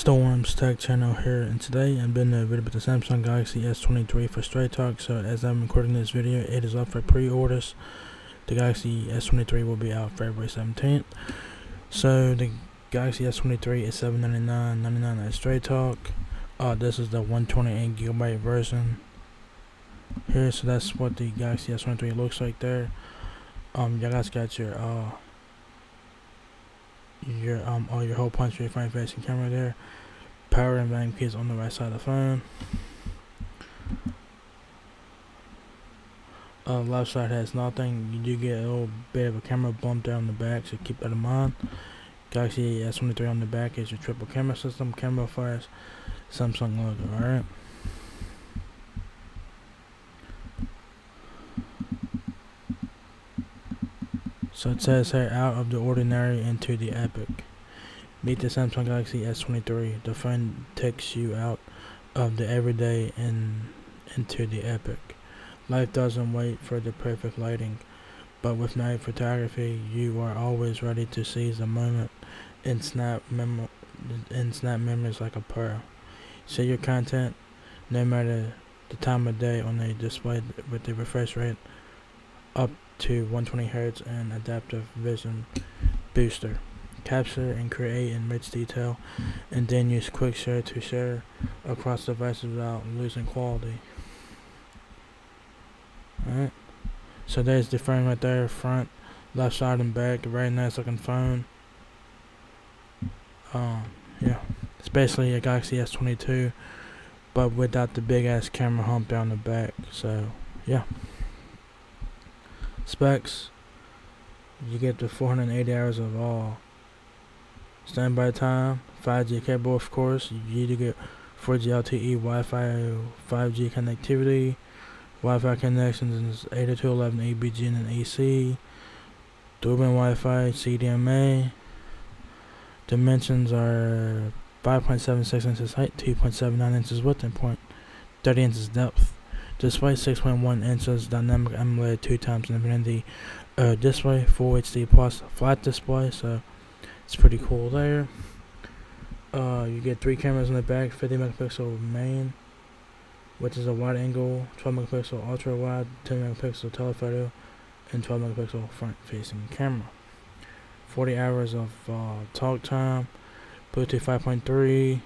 Storm's Tech Channel here, and today I'm doing a video about the Samsung Galaxy S23 for Straight Talk. So as I'm recording this video, it is up for pre-orders. The Galaxy S23 will be out February 17th. So the Galaxy S23 is $799.99 at Straight Talk. This is the 128GB version here. So that's what the Galaxy S23 looks like there. You guys got your hole punch, your front facing camera there. Power and volume keys on the right side of the phone. Left side has nothing. You do get a little bit of a camera bump down the back, so keep that in mind. Galaxy S23 on the back is your triple camera system, camera flash, Samsung logo. Alright. So it says here, out of the ordinary into the epic. Meet the Samsung Galaxy S23. The phone takes you out of the everyday and into the epic. Life doesn't wait for the perfect lighting, but with night photography, you are always ready to seize the moment and snap memories like a pearl. Share your content, no matter the time of day, on a display with the refresh rate up to 120Hz and adaptive vision booster. Capture and create in rich detail, and then use quick share to share across devices without losing quality. Alright, so there's the phone right there, front, left side and back. Very nice looking phone. Yeah, it's basically a Galaxy S22 but without the big ass camera hump down the back. So yeah. Specs: you get the 480 hours of standby time, 5G cable, of course. You do get 4G LTE, Wi-Fi, 5G connectivity. Wi-Fi connections is 802.11 ABG and AC. Dual-band Wi-Fi, CDMA. Dimensions are 5.76 inches height, 2.79 inches width, and 0.30 inches depth. Display 6.1 inches, dynamic AMOLED 2x infinity display, full HD plus flat display, so it's pretty cool there. You get 3 cameras in the back: 50 megapixel main, which is a wide angle, 12 megapixel ultra wide, 10 megapixel telephoto, and 12 megapixel front facing camera. 40 hours of talk time, Bluetooth 5.3,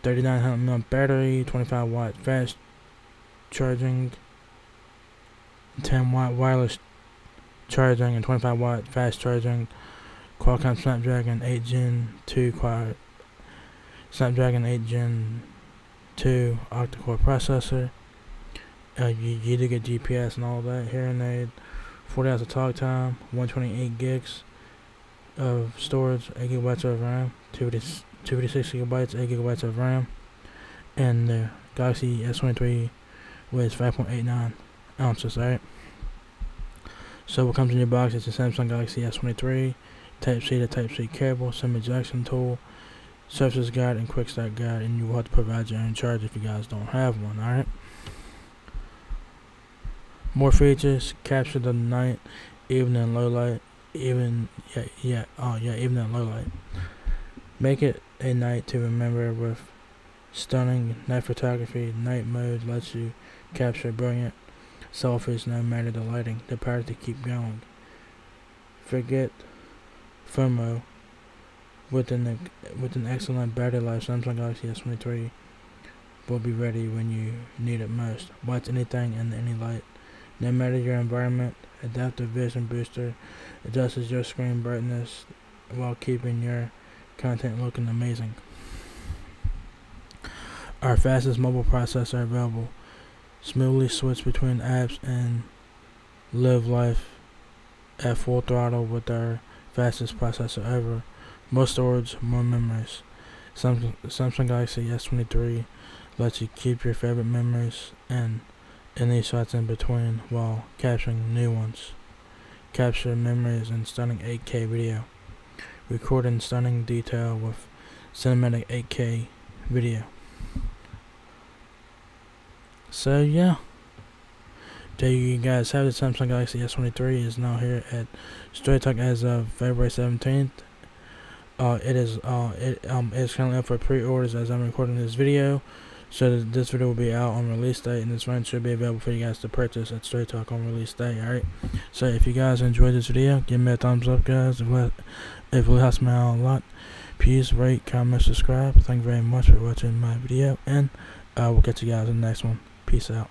3900 mAh battery, 25 watt fast charging, 10 watt wireless charging, and 25 watt fast charging. Qualcomm Snapdragon 8 Gen 2 octa-core processor. You do get GPS and all that. Hearing aid. 40 hours of talk time, 128 gigs of storage, 8 gigabytes of RAM, 256 gigabytes, 8 gigabytes of RAM, and the Galaxy S23 weighs 5.89 ounces. Alright. So what comes in your box is the Samsung Galaxy S23, Type-C to Type-C cable, SIM ejection tool, services guide, and quick start guide, and you will have to provide your own charge if you guys don't have one. Alright. More features: capture the night, even in low light, even in low light. Make it a night to remember with stunning night photography. Night mode lets you capture brilliant selfies no matter the lighting. The power to keep going. Forget FOMO. With an excellent battery life, Samsung Galaxy S23 will be ready when you need it most. Watch anything in any light, no matter your environment. Adaptive vision booster adjusts your screen brightness while keeping your content looking amazing. Our fastest mobile processor available. Smoothly switch between apps and live life at full throttle with our fastest processor ever. More storage, more memories. Samsung Galaxy S23 lets you keep your favorite memories and any shots in between while capturing new ones. Capture memories in stunning 8K video. Record in stunning detail with cinematic 8K video. So yeah, there you guys have the Samsung Galaxy S23 is now here at Straight Talk as of February 17th. It's currently up for pre-orders as I'm recording this video. So this video will be out on release date, and this phone should be available for you guys to purchase at Straight Talk on release day. Alright. So if you guys enjoyed this video, give me a thumbs up, guys. It helps me out a lot. Please rate, comment, subscribe. Thank you very much for watching my video, and we'll catch you guys in the next one. Peace out.